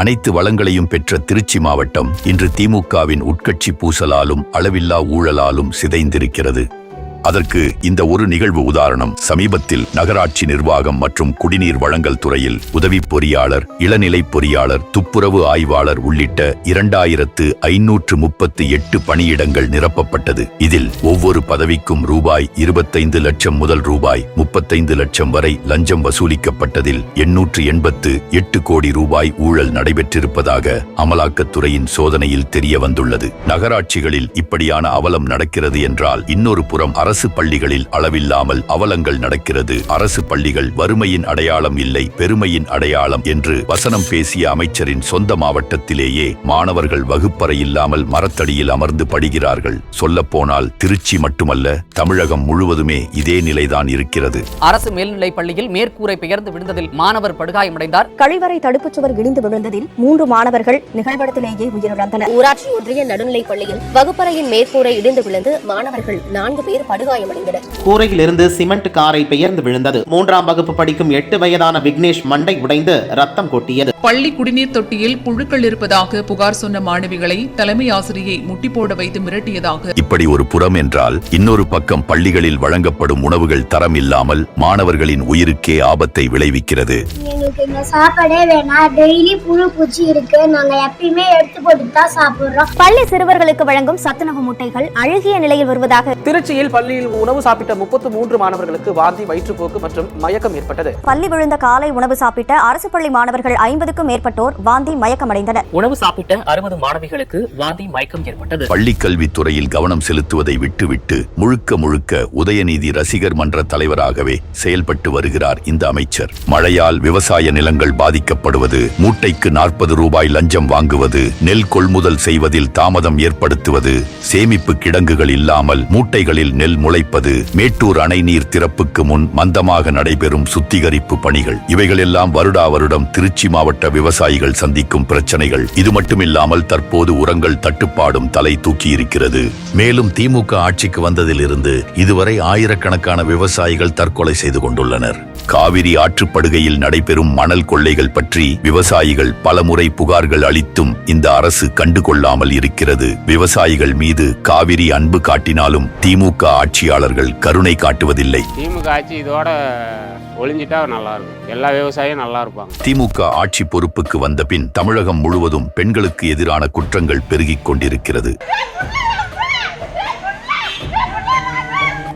அனைத்து வளங்களையும் பெற்ற திருச்சி மாவட்டம் இன்று திமுகவின் உட்கட்சி பூசலாலும் அளவில்லா ஊழலாலும் சிதைந்திருக்கிறது. அதற்கு இந்த ஒரு நிகழ்வு உதாரணம். சமீபத்தில் நகராட்சி நிர்வாகம் மற்றும் குடிநீர் வழங்கல் துறையில் உதவி பொறியாளர், இளநிலை பொறியாளர், துப்புரவு ஆய்வாளர் உள்ளிட்ட 2538 பணியிடங்கள் நிரப்பப்பட்டது. இதில் ஒவ்வொரு பதவிக்கும் ரூபாய் 25 லட்சம் முதல் ரூபாய் 35 லட்சம் வரை லஞ்சம் வசூலிக்கப்பட்டதில் 888 கோடி ரூபாய் ஊழல் நடைபெற்றிருப்பதாக அமலாக்கத்துறையின் சோதனையில் தெரிய வந்துள்ளது. நகராட்சிகளில் இப்படியான அவலம் நடக்கிறது என்றால், இன்னொரு புறம் அரசு பள்ளிகளில் அளவில்லாமல் அவலங்கள் நடக்கிறது. அரசு பள்ளிகள் வறுமையின் அடையாளம் இல்லை, பெருமையின் அடையாளம் என்று வசனம் பேசிய அமைச்சரின் சொந்த மாவட்டத்திலேயே மாணவர்கள் வகுப்பறை இல்லாமல் மரத்தடியில் அமர்ந்து படிக்கிறார்கள். சொல்லப்போனால் திருச்சி மட்டுமல்ல, தமிழகம் முழுவதுமே இதே நிலைதான் இருக்கிறது. அரசு மேல்நிலைப் பள்ளியில் மேற்கூரை பெயர்ந்து விழுந்ததில் மாணவர் படுகாயமடைந்தார். கழிவறை தடுப்புச் சுவர் இடிந்து விழுந்ததில் 3 மாணவர்கள் நிகழ்விடத்திலேயே உயிரிழந்தனர். ஊராட்சி ஒன்றிய நடுநிலைப் பள்ளியில் வகுப்பறையின் மேற்கூரை இடிந்து விழுந்து மாணவர்கள் 4 பேர் படுகாயமடைந்தனர். கூரையிலிருந்து சிமெண்ட் காரை பெயர்ந்து விழுந்தது. 3ஆம் வகுப்பு படிக்கும் 8 வயதான விக்னேஷ் மண்டை உடைந்து ரத்தம் கொட்டியது. பள்ளி குடிநீர் தொட்டியில் புழுக்கள் இருப்பதாக புகார் சொன்ன மாணவிகளை தலைமை ஆசிரியை முட்டி போட வைத்து மிரட்டியதாக. இப்படி ஒரு புறம் என்றால், இன்னொரு பக்கம் பள்ளிகளில் வழங்கப்படும் உணவுகள் தரம் இல்லாமல் மாணவர்களின் உயிருக்கே ஆபத்தை விளைவிக்கிறது. எங்களுக்கு இந்த சாப்பாடே வேணாம், டெய்லி புழு பூச்சி இருக்கு, நாங்க எப்பயுமே எடுத்து போட்டு தான் சாப்பிடுறோம். பள்ளி சிறுவர்களுக்கு வழங்கும் சத்துணவு முட்டைகள் அழுகிய நிலையில் வருவதாக. திருச்சியில் பள்ளியில் உணவு சாப்பிட்ட 33 மாணவர்களுக்கு வாந்தி, வயிற்றுப்போக்கு மற்றும் மயக்கம் ஏற்பட்டது. பள்ளி விழுந்த காலை உணவு சாப்பிட்ட அரசு பள்ளி மாணவர்கள் 50க்கும் மேற்பட்டோர் வாந்தி, மயக்கமடைந்தனர். உணவு சாப்பிட்ட 60 மாணவிகளுக்கு வாந்தி, மயக்கம் ஏற்பட்டது. பள்ளி கல்வித்துறையில் கவனம் செலுத்துவதை விட்டுவிட்டு முழுக்க உதயநிதி ரசிகர் மன்ற தலைவராகவே செயல்பட்டு வருகிறார் இந்த அமைச்சர். மழையால் விவசாய நிலங்கள் பாதிக்கப்படுவது, மூட்டைக்கு 40 ரூபாய் லஞ்சம் வாங்குவது, நெல் கொள்முதல் செய்வதில் தாமதம் ஏற்படுத்துவது, சேமிப்பு கிடங்குகள் இல்லாமல் மூட்டைகளில் நெல் முளைப்பது, மேட்டூர் அணை நீர் திறப்புக்கு முன் மந்தமாக நடைபெறும் சுத்திகரிப்பு பணிகள், இவைகளெல்லாம் வருடா வருடம் திருச்சி மாவட்ட விவசாயிகள் சந்திக்கும் பிரச்சனைகள். இது மட்டுமில்லாமல் தற்போது உரங்கள் தட்டுப்பாடும் தலை தூக்கியிருக்கிறது. மேலும் திமுக ஆட்சிக்கு வந்ததிலிருந்து இதுவரை ஆயிரக்கணக்கான விவசாயிகள் தற்கொலை செய்து கொண்டுள்ளனர். காவிரி ஆற்றுப்படுகையில் நடைபெறும் மணல் கொள்ளைகள் பற்றி விவசாயிகள் பலமுறை புகார்கள் அளித்தும் இந்த அரசு கண்டுகொள்ளாமல் இருக்கிறது. விவசாயிகள் மீது காவிரி அன்பு காட்டினாலும் திமுக ஆட்சியாளர்கள் கருணை காட்டுவதில்லை. திமுக ஆட்சி இதோட ஒளிஞ்சிட்டா நல்லா இருக்கும், எல்லா விவசாயியும் நல்லா இருப்பாங்க. திமுக ஆட்சி பொறுப்புக்கு வந்த பின் தமிழகம் முழுவதும் பெண்களுக்கு எதிரான குற்றங்கள் பெருகிக் கொண்டிருக்கிறது.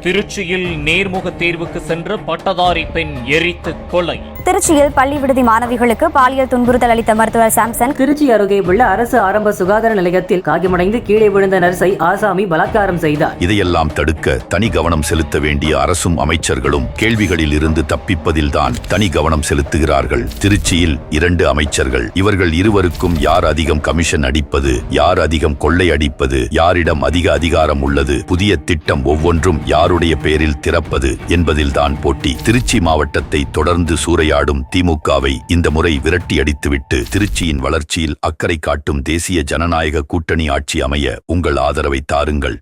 திருச்சியில் நேர்முக தேர்வுக்கு சென்ற பட்டதாரி பெண் எரித்து கொலை. திருச்சியில் பள்ளி விடுதி மாணவிகளுக்கு பாலியல் துன்புறுத்தல் அளித்த மருத்துவர் சாம்சன். திருச்சி அருகே உள்ள அரசு ஆரம்ப சுகாதார நிலையத்தில் காயமடைந்து கீழே விழுந்த நர்ஸை ஆசாமி பலாத்காரம் செய்தார். இதையெல்லாம் தடுக்க தனி கவனம் செலுத்த வேண்டிய அரசும் அமைச்சர்களும் கேள்விகளில் இருந்து தப்பிப்பதில்தான் தனி கவனம் செலுத்துகிறார்கள். திருச்சியில் 2 அமைச்சர்கள். இவர்கள் இருவருக்கும் யார் அதிகம் கமிஷன் அடிப்பது, யார் அதிகம் கொள்ளை அடிப்பது, யாரிடம் அதிக அதிகாரம் உள்ளது, புதிய திட்டம் ஒவ்வொன்றும் யாருடைய பெயரில் திறப்பது என்பதில்தான் போட்டி. திருச்சி மாவட்டத்தை தொடர்ந்து சூறையாடும் திமுகவை இந்த முறை விரட்டி அடித்துவிட்டு திருச்சியின் வளர்ச்சியில் அக்கறை காட்டும் தேசிய ஜனநாயக கூட்டணி ஆட்சி அமைய உங்கள் ஆதரவை தாருங்கள்.